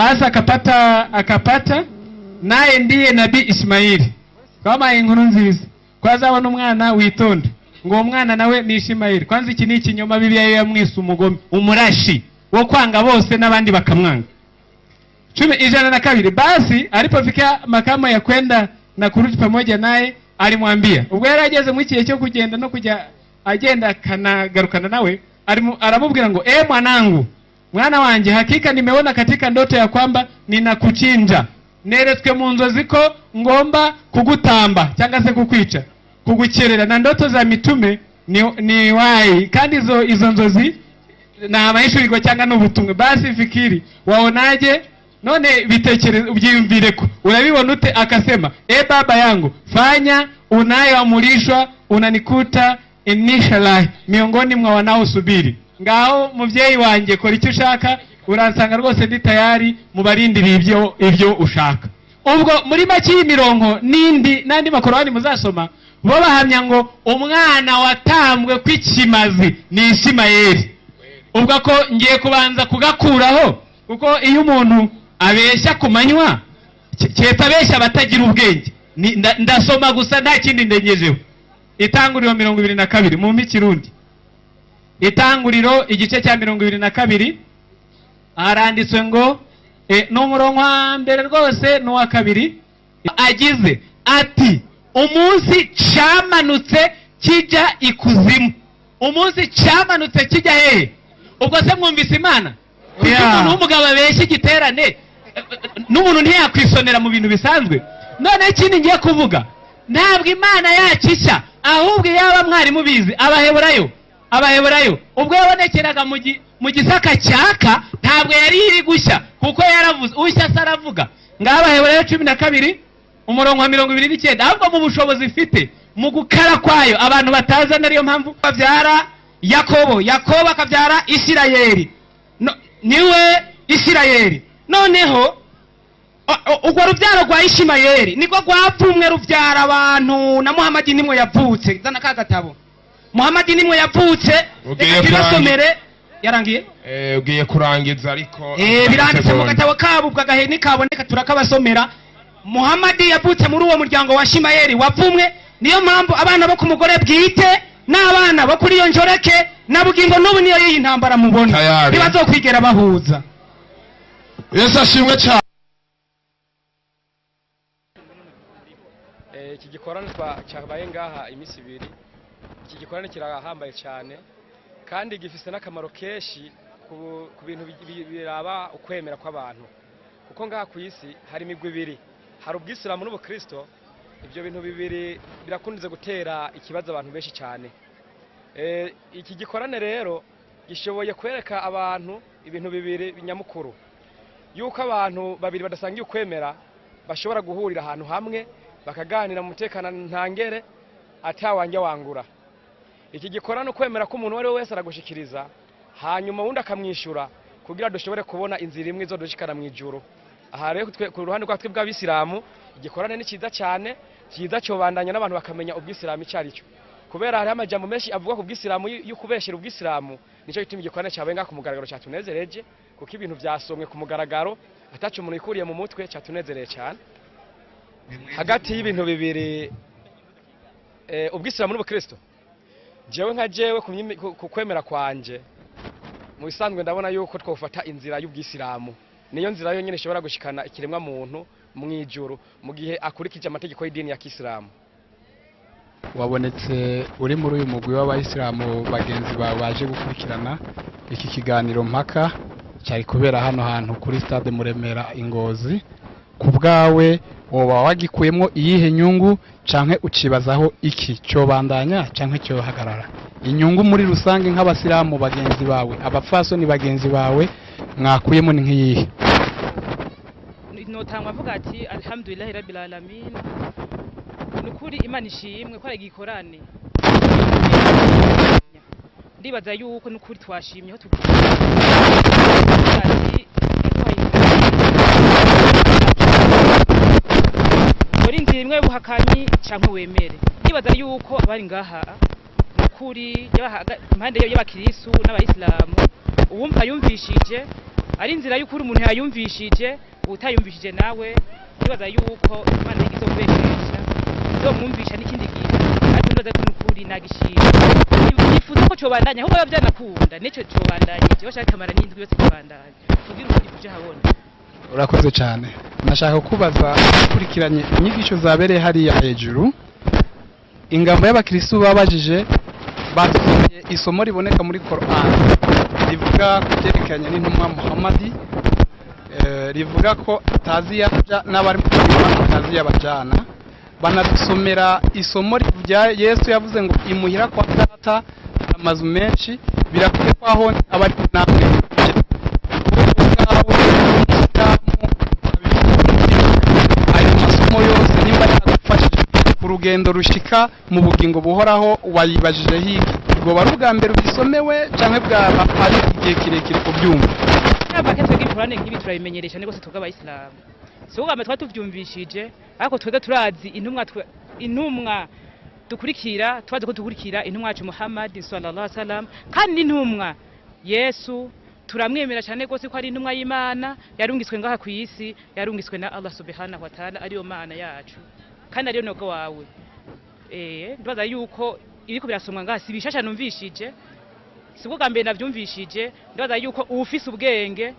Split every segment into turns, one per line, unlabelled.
Asa akapata naye ndiye nabii Ismaili. Kama inkuru nziza. Kwaza abona umwana witonda. Ngo umwana nawe ni Ismaili. Kwanza iki ni ikinyoma Bibiliya yamwise umugome, umurashi wo kwanga bose n'abandi bakamwanga. 112. Basi alipofika makamo ya kwenda na kurudi pamoja naye alimwambia. Ubwo yari ageze mu kiye cyo kugenda no kujya agenda kanagarukana nawe, aramubwira ngo mwanangu, mwana wanje, hakika nimeona katika ndoto ya kwamba ninakuchinja. Neretswe mu nzozi ko ngomba kugutamba cyangwa se kukwica, kugukerera. Na ndoto za mitume ni wai, kandi izo nzozi na amayishurirwa cyangwa n'ubutumwe. Basi fikiri, waonaje? None bitekereze, ubyiyumvire ko urabibona ute? Akasema, baba yangu, fanya unayoamrishwa, unanikuta inshallah miongoni mwa wanaosubiri. Ngaho muvyeyi wanje, kora icyo ushaka, uransanga rwose ndi tayari mu barindiri ibyo ushaka. Ubwo muri make y'imirongo nandi makorani muzasoma, bo bahamya ngo umwana watambwe kw'ikimazi ni Ishimayeli. Ubwo ko ngiye kubanza kugakuraho, kuko iyo umuntu abeshya kumanywa cyeta abeshya batagira ubwenge. Ndasoma gusa nta kindi ndengejeho. Itanguriro 22 mu Kirundi. Itanguriro igice cya 22 aranditswe ngo n'umurongo wa mbere rwose n'uwa kabiri agize ati, umunsi cyamanutse kijya ikuzimu. Umunsi cyamanutse kijya hehe? Ubwo se mwumvise Imana? Umuntu w'umugabo abeshya igiterane n'umuntu ntiyakwisonera mu bintu bisanzwe. None ikindi ngiye kuvuga, ntabwo Imana yacisha, ahubwo yaba mwari mubizi abaheburayo ubwo yabonekeraga mu gisaka cyaka, ntabwo yari iri gushya, kuko yaravuze ushya saravuga. Ngabaheburayo 12 umurongo wa 29, ahubwo mu bushobozi ifite mu gukara kwayo abantu batazana, ariyo mpamvu babyara Yakobo akabyara Isirayeli. Niwe Isirayeli. Noneho ubwo rubyaro rwa Ishimayeli niko rwapfumwe rubyara abantu na Muhamadi nimwe yavutse. Zana ka gatabo. Muhamadi nimwe yavutse, birasomere yarangiye.
Ugiye kurangiza ariko
biranditse mu gatabo kabo, bwagahe nikaboneka turakabasomera. Muhamadi yavutse muri uwo muryango wa Ishimayeli wapfumwe. Niyo mpamvu abana bo ku mugore bwite n'abana bo kuri iyo njoreke na bugingo n'ubu niyo y'intambara mubona, ntibazokwigera bahuza.
Yesu ashimwe cyane.
Iki gikorane cyabaye ngaha iminsi ibiri. Iki gikorane kirahambaye cyane kandi gifite n'akamaro kenshi ku bintu biraba ukwemera kw'abantu, kuko ngaha ku isi hari imigwi ibiri, hari ubwisilamu n'ubukristo. Ibyo bintu bibiri birakunze gutera ikibazo abantu benshi cyane. Iki gikorane rero gishoboye kwereka abantu ibintu bibiri binyamukuru, yuko abantu babiri badasangiye ukwemera bashobora guhurira ahantu hamwe bakaganira mu mutekano ntangere atawanje wangura. Iki gikorane ukwemera ko umuntu wari wese aragushikiriza, hanyuma wundi akamwishyura kugira dushobore kubona inzira imwe zo dushikana mu ijuru. Aha rero ku ruhande rwa twebwe abisilamu igikorane ni cyiza cyane, cyiza cyo bandanya n'abantu bakamenya ubwisilamu cyari cyo, kubera hari amajambo menshi avuga ku bwisilamu y'ukubeshera ubwisilamu. Nicyo gituma igikorane cyabenga ku mugaragaro cyatunezereje, kuko ibintu byasomwe ku mugaragaro atacu umuntu ikuriye mu mutwe, cyatunezereye cyane. Hagati y'ibintu bibiri ubwisilamu n'ubukristo, jewe nka jewe ku kwemera kwanje mu bisanzwe ndabona yuko twofata inzira y'ubwisilamu. Niyo nzira yo nyine ishobora gushikana ikiremwa muntu mu ijuru mu gihe akurikije amategeko y'idini ya Kisilamu.
Wabonetse uri muri uyu mugwi w'abayisilamu bagenzi bawe baje gukurikirana iki kiganiro mpaka cyari kubera hano hantu kuri stade Muremera Ngozi. Ku bwawe woba wagikuyemo iyihe nyungu, canke ucibazaho iki cyo bandanya canke cyo hagarara? Inyungu muri rusange nk'abasilamu bagenzi bawe, abafasoni bagenzi bawe mwakuyemo ni nk'iyihe?
Notanga avuga ati alhamdulillah rabbil alamin, nukuri Imana ishimwe ko aragikorane. Ndibaza yuko nukuri twashimye ho muri inzira imwe buhakanyi canke wemere. Ndibaza yuko abari ngaha nukuri impande y'abakristo n'abayisilamu uwumva yumvishije ari inzira y'ukuri umuntu yayumvishije utayumvishije nawe ndibaza yuko Imana igize kubesha izomwumvisha n'ikindi gihe ariko ndibaza ko n'ukuri nagishira nifuza ko cobandanya ahubwo byanakunda neco cobandanya cyo bashaka kamara n'indwi yose cobandanya kugira ukuri kuje habona.
urakoze cyane. Nashaka kubaza ukurikiranye inyigisho zabereye hariya hejuru, ingamba y'abakristo babajije basomye isomo riboneka muri Qur'an rivuga kubyerekanye n'intumwa Muhammadi, rivuga ko atazi yaja n'abari mu Qur'an atazi yabajana. Banadusomera isomo rya Yesu yavuze ngo imuhira kwa data amazu menshi birakwiye ko aho abari namwe ayo masomo yose nimba yagufashije ku rugendo rushika mu bugingo buhoraho wayibajije hiki ubwo bari ubwa mbere ubisomewe canke bwa ari igihe kirekire kubyumva?
Abakristo bw'Ikorane nk'ibi turabimenyesha niko twebwe abayisilamu so ugamba twatuvyumvishije ariko twebwe turazi intumwa dukurikira twaje ko dukurikira intumwa yacu Muhammad sallallahu alaihi wasallam kandi intumwa Yesu turamwemera cyane gose ko ari intumwa y'Imana yarungiswe ngaha ku isi, yarungiswe na Allah subhanahu wa ta'ala ariyo Mana yacu kandi ariyo nogo wawe. Ndibaza yuko iriko birasomwa ngaha si bishasha numvishije sibwo gambe navyumvishije. Ndibaza yuko ufise ubwenge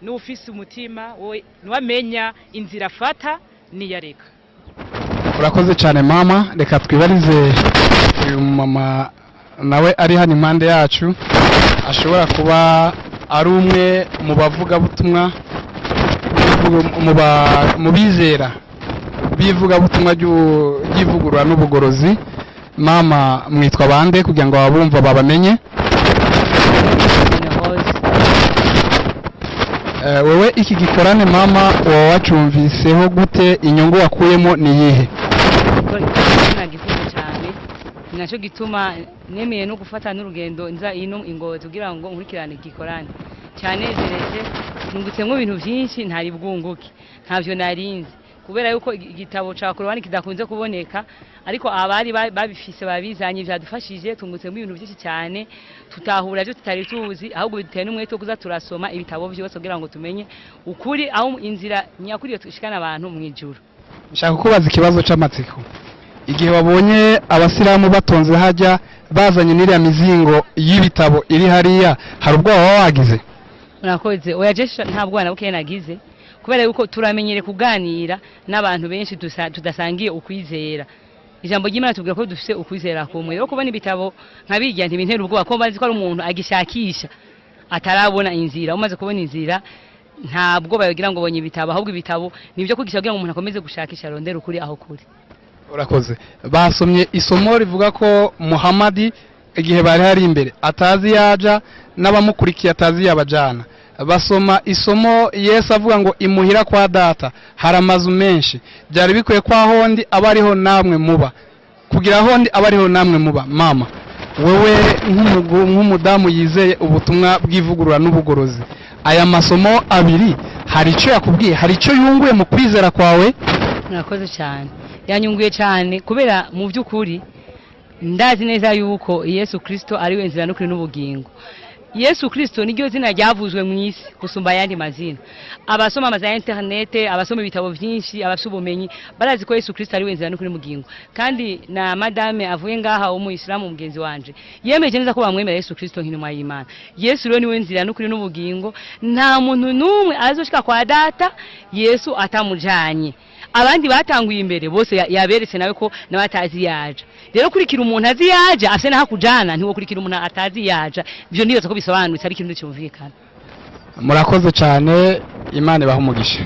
n'ufise umutima wowe niwamenya inzira afata niyareka.
Urakoze cyane mama, reka twibarize uyu mama nawe ari hano impande yacu, ashobora kuba ari umwe mu bavuga butumwa mu bizera bivuga butumwa ry'ivugurura n'ubugorozi. Mama mwitwa bande kugira ngo abumva babamenye? Wewe iki gikorane mama wowe wacumviseho gute, inyungu wakuyemo ni yihe?
Nagize cyane naco gituma nemeye no gufata n'urugendo nza ino Ingozi kugira ngo nkurikirane igikorane cyanezereje, nungutsemwe ibintu byinshi ntari bwunguke ntavyo narinzi kubera yuko igitabo ca Qur'ani kidakunze kuboneka, ariko abari babifise babizanye byadufashije tungutsemo ibintu byinshi cyane tutahura byo tutari tuzi, ahubwo biteye n'umwete kuza turasoma ibitabo byose kugira ngo tumenye ukuri aho inzira nyakuri tushikana abantu mu ijuru.
Nshaka kubaza ikibazo c'amatsiko. Igihe wabonye abasilamu batonze hajya bazanye n'iriya mizingo y'ibitabo iri hariya, hari ubwo wagize?
Murakoze, oya jesha ntabwo nabuke nagize kubera yuko turamenyere kuganira n'abantu benshi tudasangiye ukwizera. Ijambo ry'Imana tubwira ko dufise ukwizera kumwe, rero kubona ibitabo nkabirya ntibintera ubwoba ko bazi ko ari umuntu agishakisha atarabona inzira. Umaze kubona inzira ntabwo bayogira ngo bonye ibitabo, ahubwo ibitabo nibyo kugisha kugira ngo umuntu akomeze gushakisha rondera ukuri aho kuri.
Urakoze. Basomye isomo rivuga ko Muhammadi igihe bari hari imbere atazi yaja n'abamukurikiye atazi yabajana. Basoma isomo Yesu avuga ngo imuhira kwa data hari amazu menshi, byari bikwiye kwa hondi abariho namwe muba kugira hondi abariho namwe muba. Mama wewe nk'umudamu yizeye ubutumwa bw'ivugurura n'ubugorozi, aya masomo abiri hari icyo yakubwiye, hari icyo yunguye mu kwizera kwawe?
Murakoze cyane, yanyunguye cyane kubera mu by'ukuri ndazi neza yuko Yesu Kristo ari we nzira n'ukuri n'ubugingo. Yesu Kristo niryo zina ryavuzwe mu isi gusumba ayandi mazina. Abasoma amaza internet, abasoma ibitabo byinshi, abasubumenyi barazi ko Yesu Kristo ari we nzira n'ukuri n'ubugingo. Kandi na madame avuye ngaha wo mu Islamu mugenzi wanje yemeje neza ko bamwemera Yesu Kristo nk'intumwa y'Imana. Yesu rero ni we nzira n'ukuri n'ubugingo, nta muntu numwe azoshika kwa data Yesu atamujanye. Abandi batanguye imbere bose yaberetse nawe ko nabatazi yaje. Rero kurikira umuntu azi yaje afite naho kujana, ntiwo kurikira umuntu atazi yaje. Byo ndiyo ko bisobanutse ari kintu cyumvikana.
Murakoze cyane, Imana ibaha umugisha.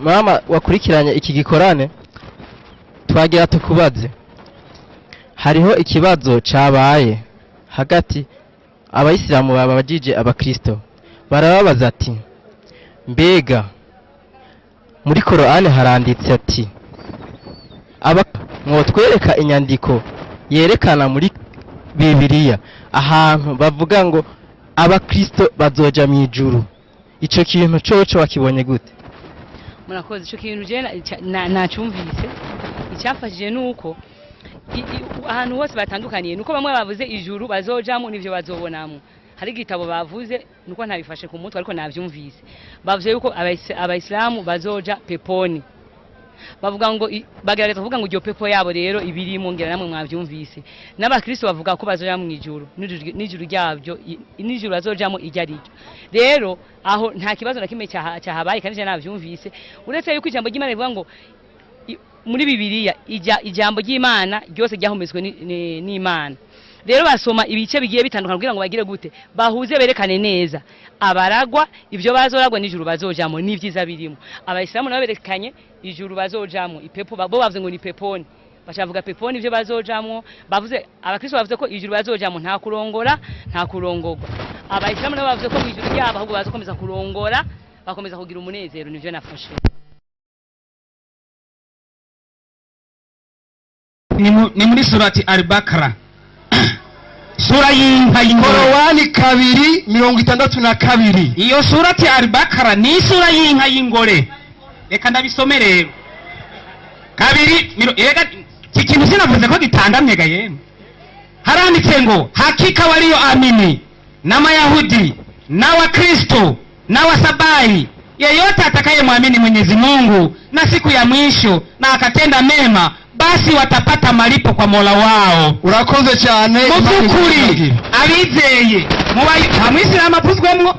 Mama wakurikiranye iki gikorane twagira tukubaze, hariho ikibazo cabaye hagati abayisilamu babajije abakristo, barababaza ati mbega muri Qur'ani haranditse ati mwotwereka inyandiko yerekana muri Bibiliya ahantu bavuga ngo abakristo bazoja mu ijuru. Ico kintu coco wakibonye gute?
Murakoze, ico kintu je nacumvise icyafashije nuko ahantu hose batandukaniye nuko bamwe bavuze ijuru bazojamo nivyo bazobonamo, hari igitabo bavuze nuko ntabifashe ku mutwe ariko navyumvise bavuze yuko abayisilamu bazoja peponi bavuga ngo bagerageza kuvuga ngo iryo pepo yabo rero ibirimo ngira namwe mwavyumvise n'abakristo bavuga ko bazoja mu ijuru n'ijuru ryabyo n'ijuru bazojamo ijya ryo rero aho nta kibazo na kimwe cyahabaye kandi navyumvise uretse yuko ijambo ry'Imana rivuga ngo muri Bibiliya ijambo ry'Imana ryose ryahumetswe n'Imana rero basoma ibice bigiye bitandukana kugira ngo bagire gute bahuze berekane neza abaragwa ibyo bazoragwa n'ijuru bazojamo n'ivyiza birimo abayisilamu nabo berekanye ijuru bazojamo ipepo bo bavuze ngo ni peponi bacavuga peponi ibyo bazojamo bavuze abakristo bavuze ko ijuru bazojamo nta kurongora nta kurongorwa abayisilamu nabo bavuze ko ijuru ryabo ahubwo bazokomeza kurongora bakomeza kugira umunezero nivyo nafashe
ni muri surati al-Baqara sura y'inka
Korowani 2:62
iyo surati al-Baqara ni sura y'inka y'ingore reka ndabisome rero ikintu sinavuze ko gitandamye ga yemwe haranditse ngo hakika waliyo amini na Mayahudi na Wakristo na Wasabai yeyote atakaye muamini Mwenyezi Mungu na siku ya mwisho na akatenda mema basi watapata malipo kwa Mola wao.
Urakoze cyane
mu by'ukuri abizeye mu Bayisilamu apuzwemwo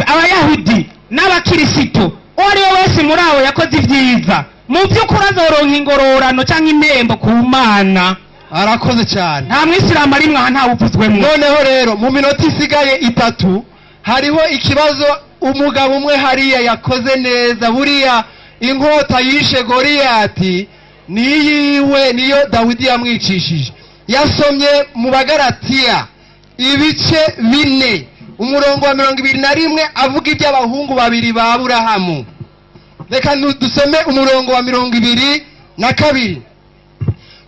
Abayahudi n'Abakristo uri wese muri abo yakoze ivyiza mu by'ukuri azoronka ingororano cyangwa impembo ku Mana.
Arakoze cyane
nta Mwisilamu ari mwa nta upuzwemwo.
Noneho rero mu minota isigaye 3 hariho ikibazo umugabo umwe hariya yakoze neza buriya inkota yishe Goliyati niyo Dawidi yamwicishije yasomye mu Bagalatiya ibice 4 umurongo wa 21 avuga iby'abahungu babiri ba Aburahamu. Reka dusome umurongo wa 22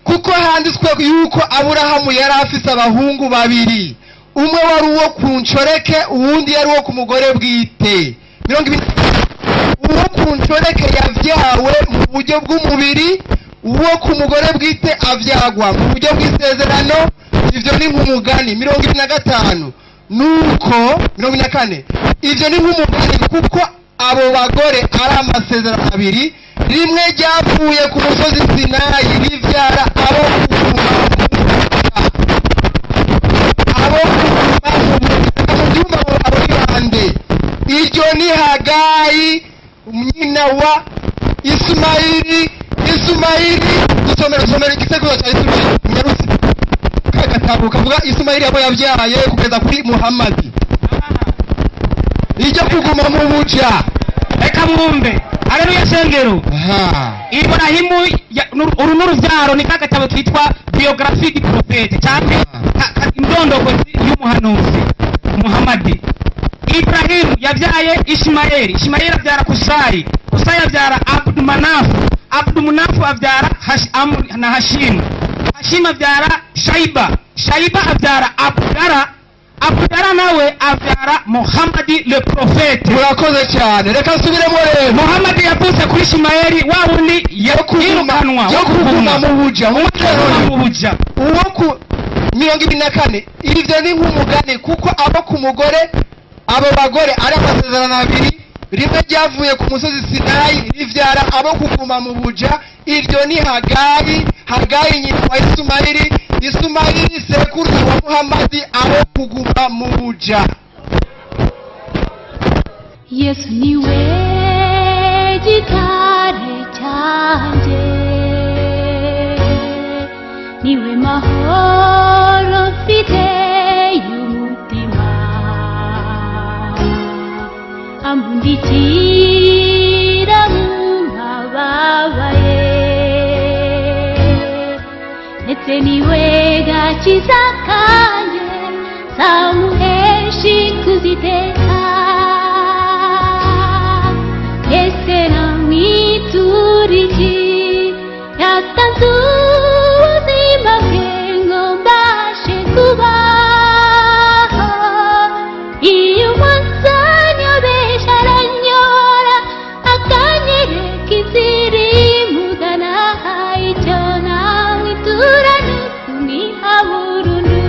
kuko handitswe yuko Aburahamu yari afise abahungu babiri umwe wari uwo ku nshoreke uwundi yari uwo ku mugore bwite. 22 uwo ku nshoreke yavyawe mu buryo bw'umubiri uwo ku mugore bwite avyagwa mu buryo bw'isezerano. Ivyo ni nk'umugani. 25 nuko 24 ivyo ni nk'umugani kuko abo bagore ari amasezerano abiri rimwe ryavuye ku musozi Sinayi rivyara abo bande iryo ni Hagayi nyina wa Ismaili dusomera igisekuzo cya Ismaili Nyarusi kagatabo kavuga Ismaili abo yavyaye kugeza kuri Muhammad ijya kuguma mu buja.
Reka mwumve haleluya shengero. Ibrahimu uru n'uruvyaro ni kagatabo twitwa biography du prophète cyane indondogozi y'umuhanuzi Muhammad. Ibrahimu yavyaye Ismaili avyara Kusai avyara Abdumanaf avyara Hashim avyara Shaiba avyara Abdara nawe avyara Muhammad le prophète.
Murakoze cyane reka nsubiremo rero.
Muhammad yavutse kuri Ismaili wa wundi yirukanwa
yo kuguma mu buja uwo ku 24 ivyo ni nk'umugani kuko abo ku mugore abo bagore ari amasezerano abiri rimwe ryavuye ku musozi Sinayi rivyara abo kuguma mu buja. Iryo ni Hagayi nyina wa Ismaili sekuruza wa Muhammad abo kuguma mu buja.
Yesu niwe gitare cyanje niwe mahoro mfite y'umutima ambundikira mu mababaye ndetse niwe gakiza kanje samuheshi kuziteka ese namwituriki yatanze ubuzima bwe ngo mbashe kubaho iyo umunsi anyobesha aranyora akanyereka inzira imugana icyo namwitura ni ukuniha burundu.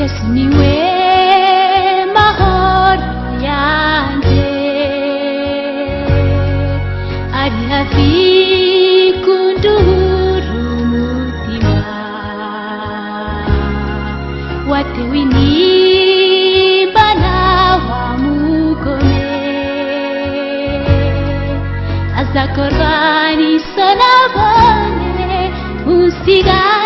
Yesu niwe mahoro yanjye, ari hafi kunduhura umutima, watewe intimba na wa mugome, azakorwa n'isoni abone usigaye